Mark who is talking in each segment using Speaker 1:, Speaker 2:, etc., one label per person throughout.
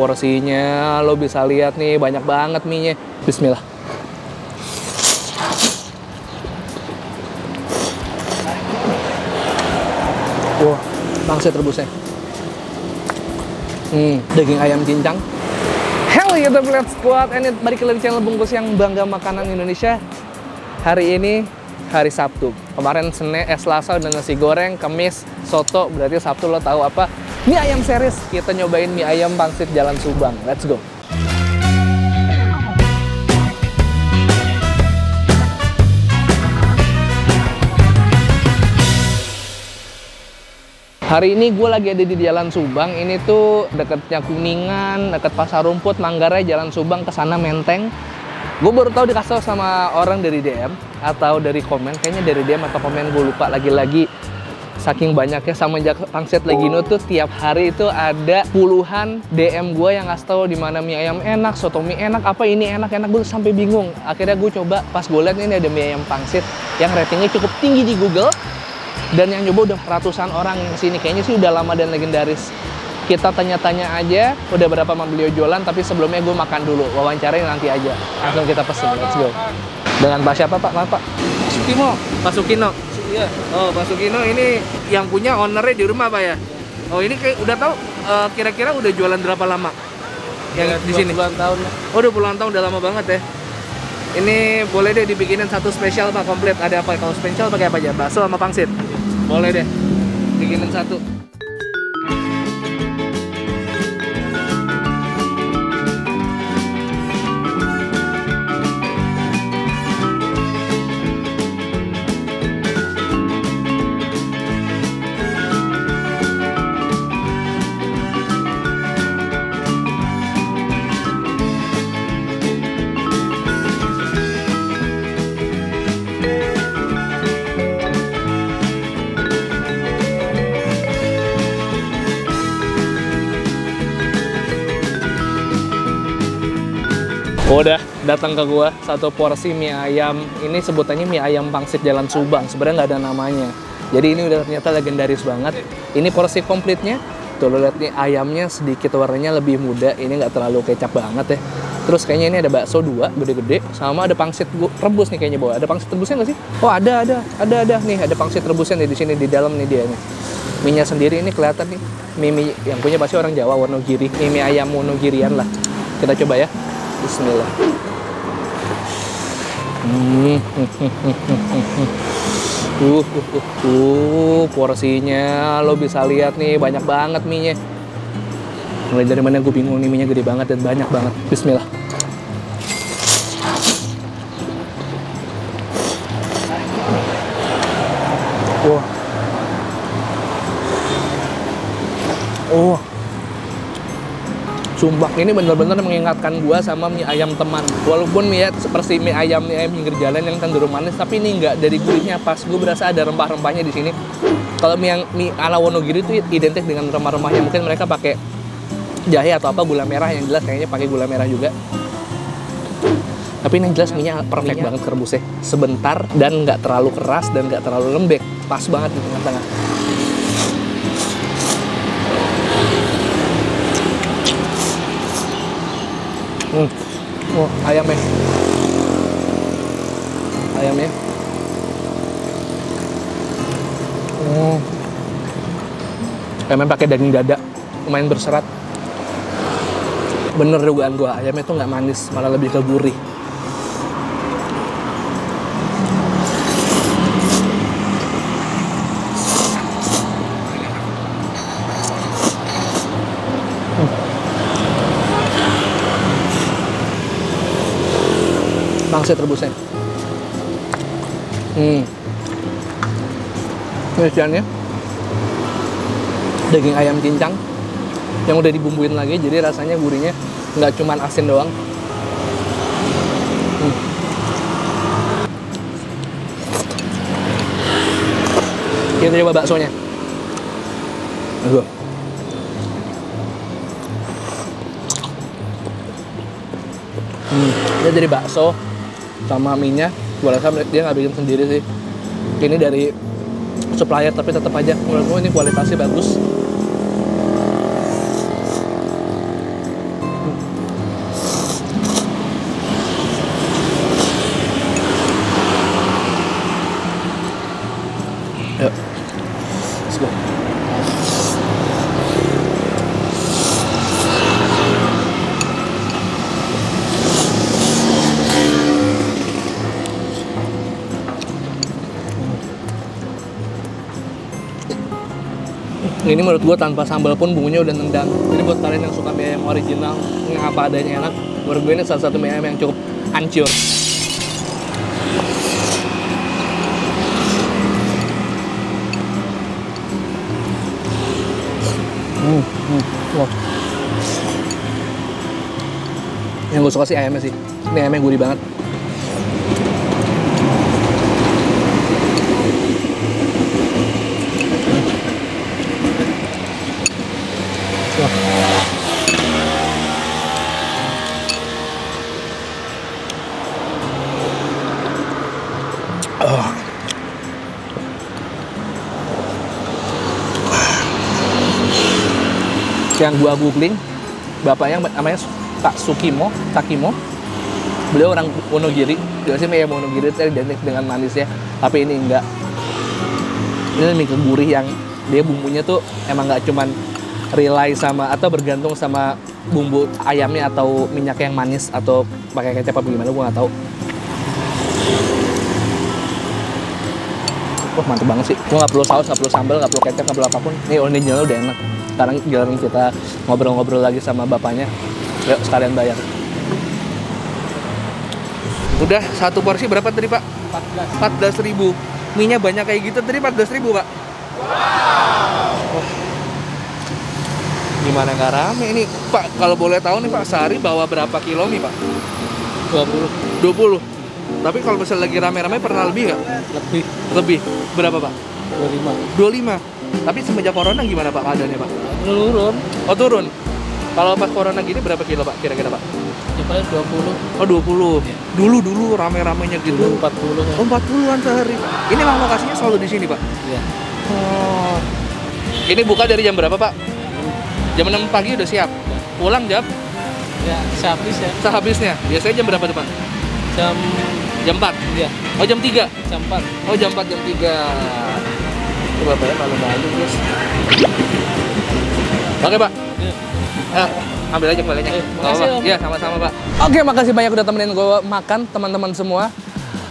Speaker 1: porsinya. Lo bisa lihat nih, banyak banget mie-nya. Bismillah. Wah, pangsit rebusnya. Daging ayam cincang. Hello YouTube Let's Squad, ini balik lagi channel bungkus yang bangga makanan Indonesia. Hari ini hari Sabtu. Kemarin Selasa udah nasi goreng, Kamis soto, berarti Sabtu lo tahu apa? Mie ayam series. Kita nyobain mie ayam pangsit Jalan Subang. Let's go. Hari ini gue lagi ada di Jalan Subang. Ini tuh dekatnya Kuningan, dekat Pasar Rumput, Manggarai, Jalan Subang, ke sana Menteng. Gue baru tahu dikasih sama orang dari DM atau dari komen, kayaknya dari DM atau komen, gue lupa. Lagi-lagi saking banyaknya sama pangsit Legino tuh tiap hari itu ada puluhan DM gue yang ngasih tahu di mana mie ayam enak, soto mie enak, apa ini enak-enak. Gue sampai bingung. Akhirnya gue coba, pas gue lihat ini ada mie ayam pangsit yang ratingnya cukup tinggi di Google. Dan yang nyoba udah ratusan orang yang sini. Kayaknya sih udah lama dan legendaris. Kita tanya-tanya aja udah berapa sama beliau jualan, tapi sebelumnya gue makan dulu. Wawancarin nanti aja. Langsung kita pesen. Let's go. Dengan Pak siapa Pak? Maaf Pak. Sukimo. Pak Sukino. Iya. Oh, Pak Sukino ini yang punya ownernya di rumah Pak ya? Oh, ini kayak udah tahu kira-kira udah jualan berapa lama? Yang di sini? Puluhan tahun. Oh, udah puluhan tahun, udah lama banget ya. Ini boleh deh dibikinin satu spesial Pak, komplit. Ada apa? Kalau spesial pakai apa aja? Bakso sama pangsit. Boleh deh, bikinin satu. Udah datang ke gua satu porsi mie ayam. Ini sebutannya mie ayam pangsit Jalan Subang. Sebenarnya nggak ada namanya. Jadi ini udah ternyata legendaris banget. Ini porsi komplitnya. Tuh lo lihat nih, ayamnya sedikit warnanya lebih muda. Ini nggak terlalu kecap banget ya. Terus kayaknya ini ada bakso 2 gede-gede, sama ada pangsit rebus nih kayaknya bawa. Ada pangsit rebusnya nggak sih? Oh ada nih, ada pangsit rebusnya nih di sini, di dalam nih dia nih. Mie-nya sendiri ini kelihatan nih. Mie yang punya pasti orang Jawa, Wonogiri. Mie ayam Wonogirian lah. Kita coba ya. Bismillah. Porsinya lo bisa lihat nih, banyak banget mie-nya. Mulai dari mana gue bingung nih, mie-nya gede banget dan banyak banget. Bismillah. Sumpah, ini bener-bener mengingatkan gua sama mie ayam teman. Walaupun mie seperti mie ayam pinggir jalan yang cenderung manis, tapi ini enggak, dari gurihnya pas. Gue berasa ada rempah-rempahnya di sini. Kalau mie ala Wonogiri itu identik dengan rempah-rempahnya. Mungkin mereka pakai jahe atau apa, gula merah, yang jelas kayaknya pakai gula merah juga. Tapi ini yang jelas mie-nya perfect banget rebusnya. Sebentar dan nggak terlalu keras dan nggak terlalu lembek. Pas banget di tengah-tengah. Ayamnya. Ayamnya pakai daging dada, lumayan berserat. Bener dugaan gua, ayamnya tuh nggak manis, malah lebih ke gurih. Pangsit rebusnya. Ini isiannya daging ayam cincang yang udah dibumbuin lagi, jadi rasanya gurihnya nggak cuman asin doang. Kita coba baksonya. Dia dari bakso sama mie-nya, gue rasa dia nggak bikin sendiri sih. Ini dari supplier, tapi tetap aja menurut gue ini kualitasnya bagus. Ini menurut gue tanpa sambal pun bumbunya udah nendang. Jadi buat kalian yang suka mie ayam original, yang apa adanya enak, menurut gue ini salah satu mie ayam yang cukup hancur. Wow. Yang gue suka sih ayamnya sih. Ini ayamnya gurih banget. Yang gua googling, bapaknya namanya Pak Takimo. Beliau orang Wonogiri. Biasanya mie ayam Wonogiri itu identik dengan manisnya, tapi ini enggak. Ini mie gurih yang dia bumbunya tuh emang nggak cuman rely sama atau bergantung sama bumbu ayamnya atau minyak yang manis atau pakai kecap apa gimana, gua nggak tahu. Wah, mantep banget sih. Gua nggak perlu saus, nggak perlu sambal, nggak perlu kecap, nggak perlu apapun. Ini originalnya udah enak. Sekarang giliran kita ngobrol-ngobrol lagi sama bapaknya. Yuk sekalian bayar. Udah satu porsi berapa tadi Pak? 14.000. Mie-nya banyak kayak gitu tadi 14.000 Pak. Wow. Oh. Gimana nggak rame ini Pak? Kalau boleh tahu nih Pak, sehari bawa berapa kilo mie Pak? 20. Tapi kalau misalnya lagi rame-rame pernah lebih nggak? Lebih. Berapa Pak? 25. Tapi semenjak corona gimana Pak keadaannya Pak?
Speaker 2: Turun.
Speaker 1: Oh turun. Kalau pas corona gini berapa kilo Pak kira-kira Pak?
Speaker 2: Ya paling 20.
Speaker 1: Oh 20.
Speaker 2: Ya.
Speaker 1: Dulu rame-ramenya gitu.
Speaker 2: 40.
Speaker 1: Oh 40-an sehari. Ini memang lokasinya selalu di sini Pak?
Speaker 2: Iya.
Speaker 1: Oh. Ini buka dari jam berapa Pak? Jam 6 pagi udah siap. Pulang jam?
Speaker 2: Ya sehabis ya.
Speaker 1: Sehabisnya. Biasanya jam berapa tuh Pak?
Speaker 2: Jam
Speaker 1: 4?
Speaker 2: Iya.
Speaker 1: Oh jam 3?
Speaker 2: Jam 4.
Speaker 1: Oh jam 4 jam 3. Itu bapaknya malu-malu guys. Oke Pak.
Speaker 2: Ya.
Speaker 1: Ambil aja kembalinya.
Speaker 2: Makasih Om.
Speaker 1: Iya sama-sama Pak. Oke, makasih banyak udah temenin gue makan teman-teman semua.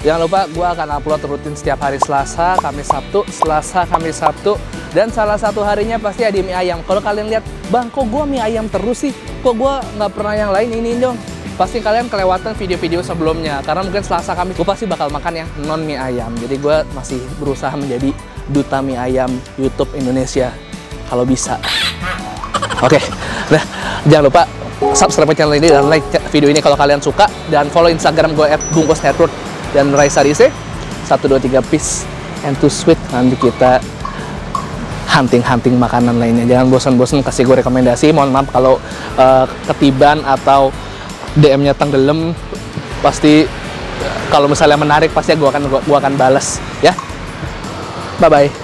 Speaker 1: Jangan lupa gue akan upload rutin setiap hari Selasa, Kamis, Sabtu, Selasa, Kamis, Sabtu. Dan salah satu harinya pasti ada mie ayam. Kalau kalian lihat, bang kok gue mie ayam terus sih? Kok gue nggak pernah yang lain ini dong? Pasti kalian kelewatan video-video sebelumnya. Karena mungkin Selasa, Kamis gue pasti bakal makan yang non mie ayam. Jadi gue masih berusaha menjadi duta mie ayam YouTube Indonesia. Kalau bisa. Oke, nah jangan lupa subscribe channel ini dan like video ini kalau kalian suka. Dan follow Instagram gue @bungkushertruth dan Raisarise 123 peace and too sweet. Nanti kita hunting makanan lainnya. Jangan bosan-bosan kasih gue rekomendasi. Mohon maaf kalau ketiban atau DM-nya tenggelam. Pasti kalau misalnya menarik pasti gue akan balas ya. Bye bye.